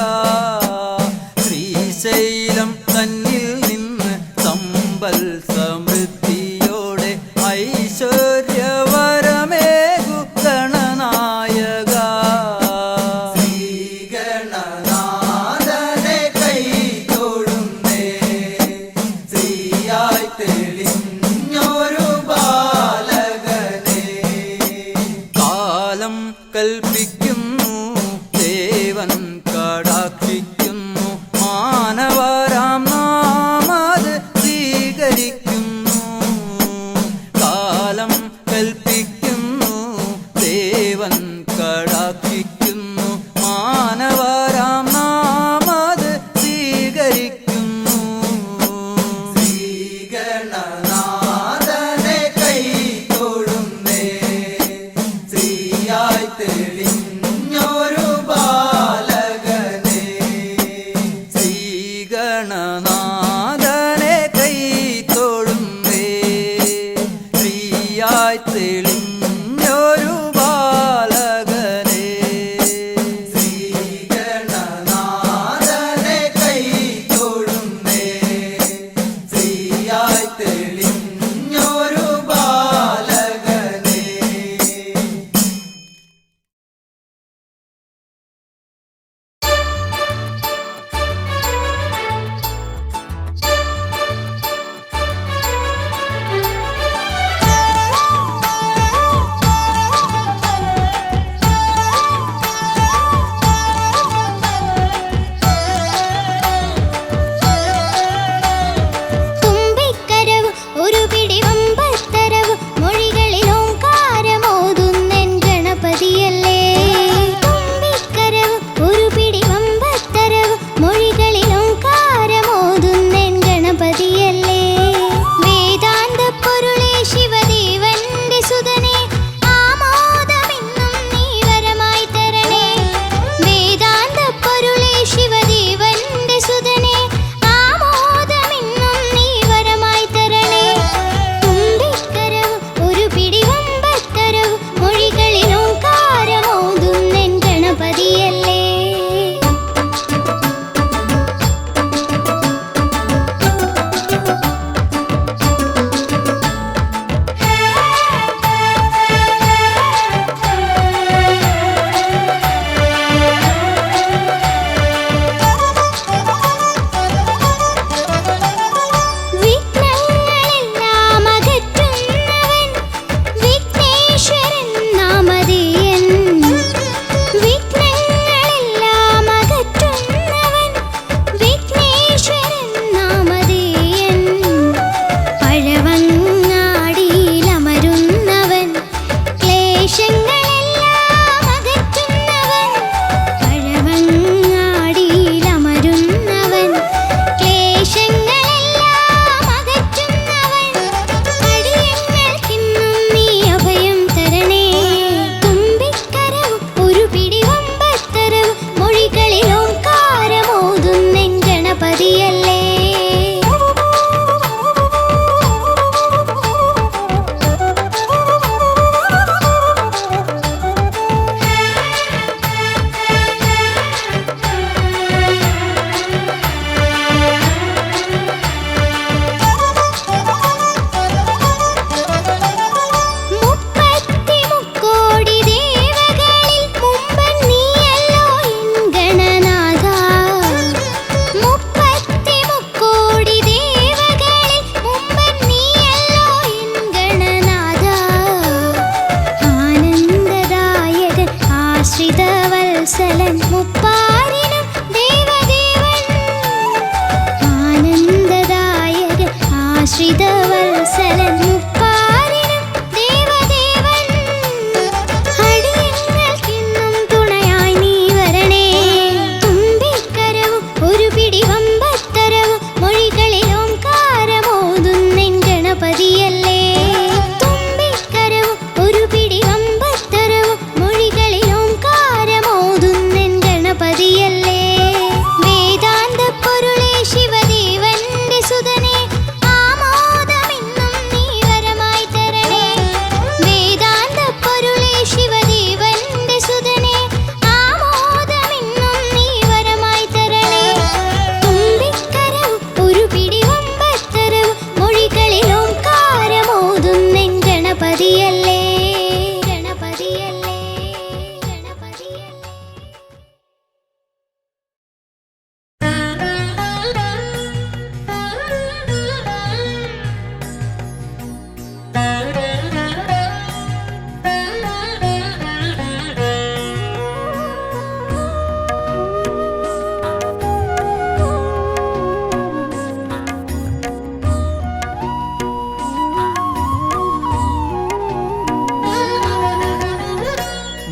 ശ്രീശൈലം തന്നിൽ നിന്ന് സമ്പൽ സമൃദ്ധിയോടെ ഐശ്വര്യവരമേകു ഗണനായക ശ്രീഗണനാഥനെ കൈ തൊഴുന്നേ ശ്രീയായി തെളിഞ്ഞൊരു ബാലകനെ കാലം കൽപ്പിക്കുന്നു ദേവൻ കടാക്ഷിക്കുന്നു മാനവരാം നാമത് സ്വീകരിക്കുന്നു കാലം കൽപ്പിക്കുന്നു ദേവൻ കടാക്ഷിക്കുന്നു മാനവരാം നാമത് സ്വീകരിക്കുന്നു ശ്രീഗണനാഥനെ കൈ തൊഴുന്നേ ശ്രീയായി തെളിഞ്ഞൊരു ബാലകനെ ശ്രീഗണനാഥനെ കൈ തൊഴുന്നേ ശ്രീയായി തെളിഞ്ഞൊരു ബാലകനെ ശ്രീഗണനാഥനെ കൈ തൊഴുന്നേ ശ്രീയായി തെളിഞ്ഞൊരു ബാലകനെ ും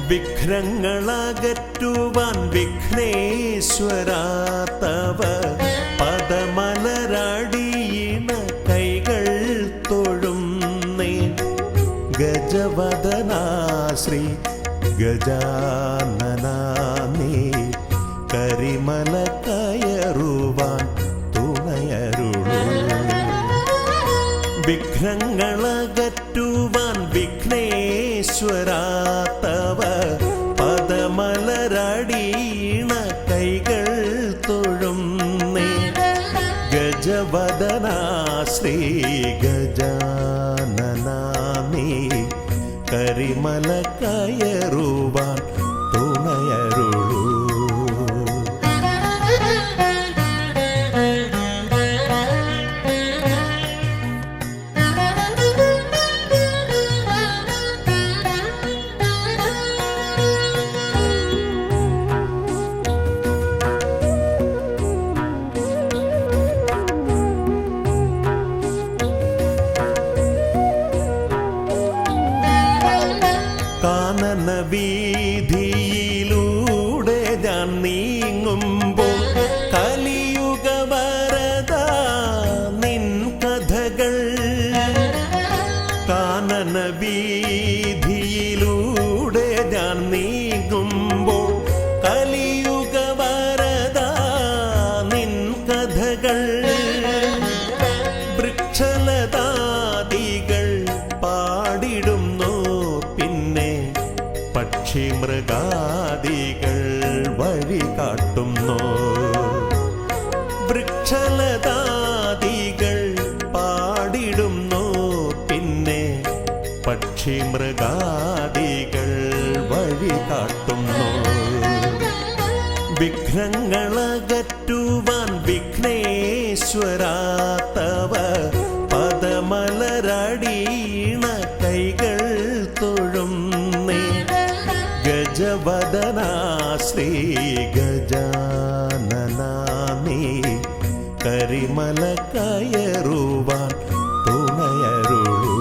വിഘ്നങ്ങളകറ്റുവാൻ വിഘ്നേശ്വരാ തവ പദമലരടിയിണ കൈകൾ തൊഴുന്നേ ഗജവദനാ ശ്രീ ഗജാനനാ നീ കരിമല കയറുവാൻ തുണയരുളൂ വിഘ്നങ്ങളകറ്റുവാൻ വിഘ്നേശ്വരാ തവ പദമലരടിയിണ കൈകൾ തൊഴുന്നേ ഗജവദനാ ശ്രീ ഗജാനനാ നീ കരിമല കയറുവാൻ തുണയരുളൂ കാനന വീതിയിലൂടെ ഞാൻ നീങ്ങുമ്പോൾ കലിയുഗ വരദ നിൻ കഥകൾ കാനന വീതിയിലൂടെ ഞാൻ നീങ്ങുമ്പോൾ കലിയുഗ വരദ നിൻ കഥകൾ വൃക്ഷലതാദികൾ പാടിടുന്നു പിന്നെ പക്ഷി മൃഗാദികൾ വഴി കാട്ടുന്നു വൃക്ഷലതാദികൾ പാടിടുന്നു പിന്നെ പക്ഷി മൃഗാദികൾ വഴി കാട്ടുന്നു വിഘ്നങ്ങളകറ്റുവാൻ വിഘ്നേശ്വരാ തവ പദമലരടിയിണ കൈകൾ തൊഴുന്നേ ഗജവദനാ ശ്രീ ഗജാനനാ നീ കരിമല കയറുവാൻ തുണയരുളൂ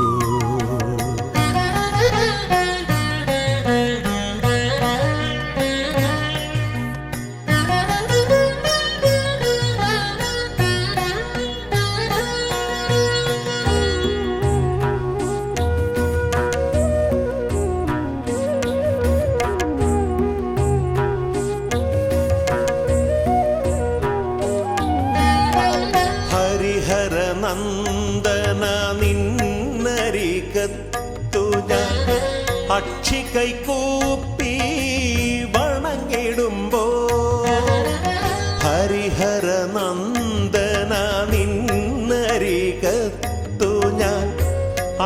നന്ദന നിന്നരികത്തു ഞാൻ അക്ഷി കൈകൂപ്പി വണങ്ങിടുമ്പോ ഹരിഹര നന്ദന നിന്നരികത്തു ഞാൻ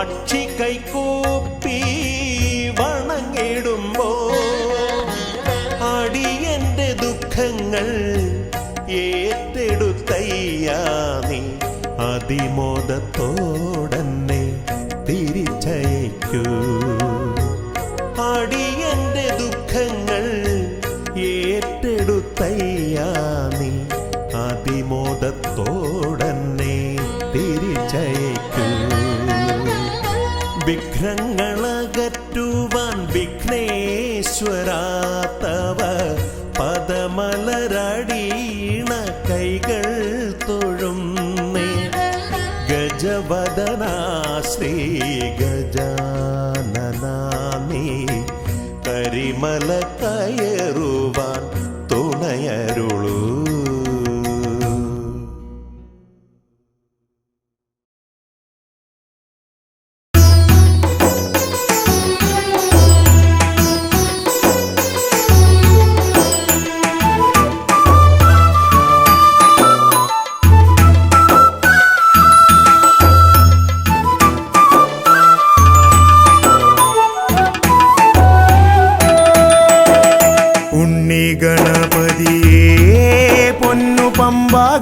അക്ഷി കൈകൂപ്പി വണങ്ങിടുമ്പോ അടിയന്റെ ദുഃഖങ്ങൾ ഏറ്റെടുത്തയ്യാ നീ അതിമോദത്തോടന്നെ തിരിച്ചയക്കൂ അടിയന്റെ ദുഃഖങ്ങൾ ഏറ്റെടുത്തയ്യാ നീ അതിമോദത്തോടന്നെ തിരിച്ചയക്കൂ വിഘ്നങ്ങളകറ്റുവാൻ വിഘ്നേശ്വരാ തവ പദമലരടിയിണ കൈകൾ തൊഴുന്നേ ഗജവദനാ ശ്രീ ഗജാനനാ നീ കരിമല കയറുവാൻ തുണയരുളൂ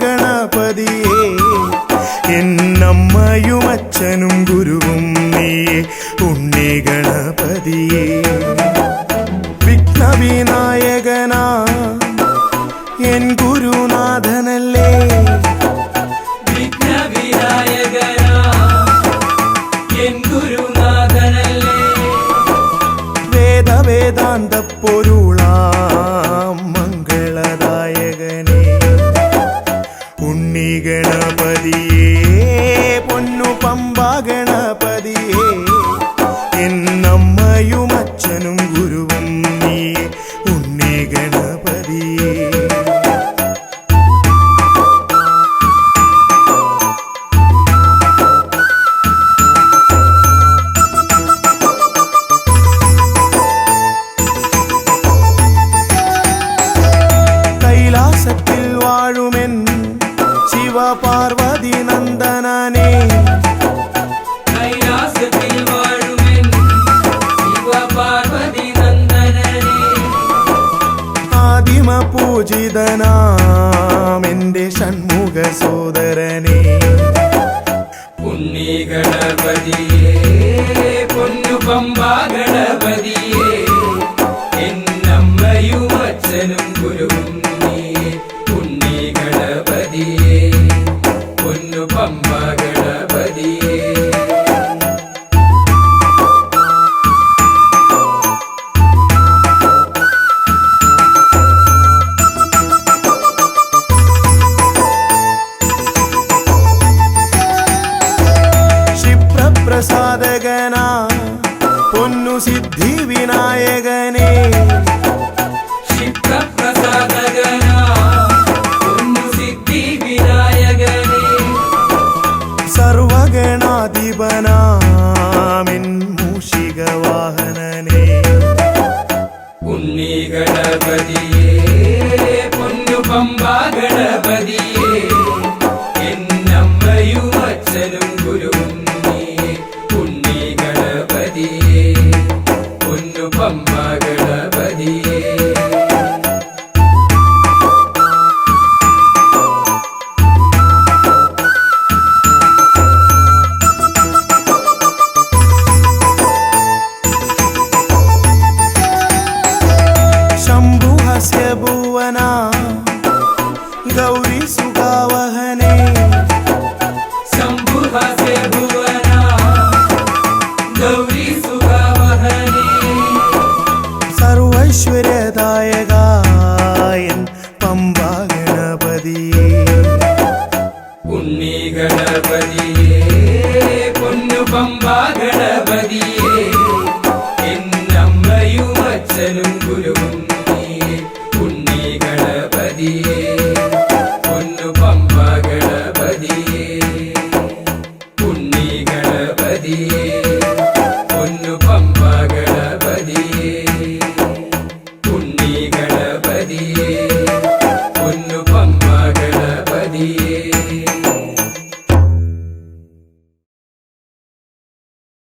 ഗണപതിയേ എന്നമ്മയും അച്ഛനും ഗുരുവും നീയേ ഉണ്ണി ഗണപതിയേ വിഘ്നവിനായകനാ എൻ ഗുരുനാഥനല്ലേ വിഘ്നവിനായകനാ എൻ ഗുരുനാഥനല്ലേ വേദ വേദാന്ത പൂജിതനാം എൻ്റെ ഷൺമുഖ സോദരനെ ഉണ്ണി ഗണപതിയേ പൊന്നു പമ്പ ഗണപതിയേ എന്നമ്മയും അച്ഛനും ഗുരുവും നീയേ ഉണ്ണി ഗണപതിയേ പൊന്നു പമ്പ ഗണപതിയേ പ്രസാദകനാ പൊന്നു സിദ്ധി വിനായകനെ ക്ഷിപ്രപ്രസാദകനാ പൊന്നു സിദ്ധി വിനായകനേ സർവഗണാധിപനാമിൻ മൂഷിക വാഹനനെ ഉണ്ണി ഗണപതിയേ പൊന്നു പമ്പ ഗണപതിയേ എന്നമ്മയും അച്ഛനും ഗുരുവും നീയേ ഉണ്ണി ഗണപതിയേ പൊന്നു പമ്പ ഗണപതിയേ ശംഭുഹസ്യ ഭുവന ഗൗരി സുഖാവഹനെ ശംഭുഹസ്യ ഭുവന ഗൗരി സുഖവഹനേ സർവൈശ്വര്യദായക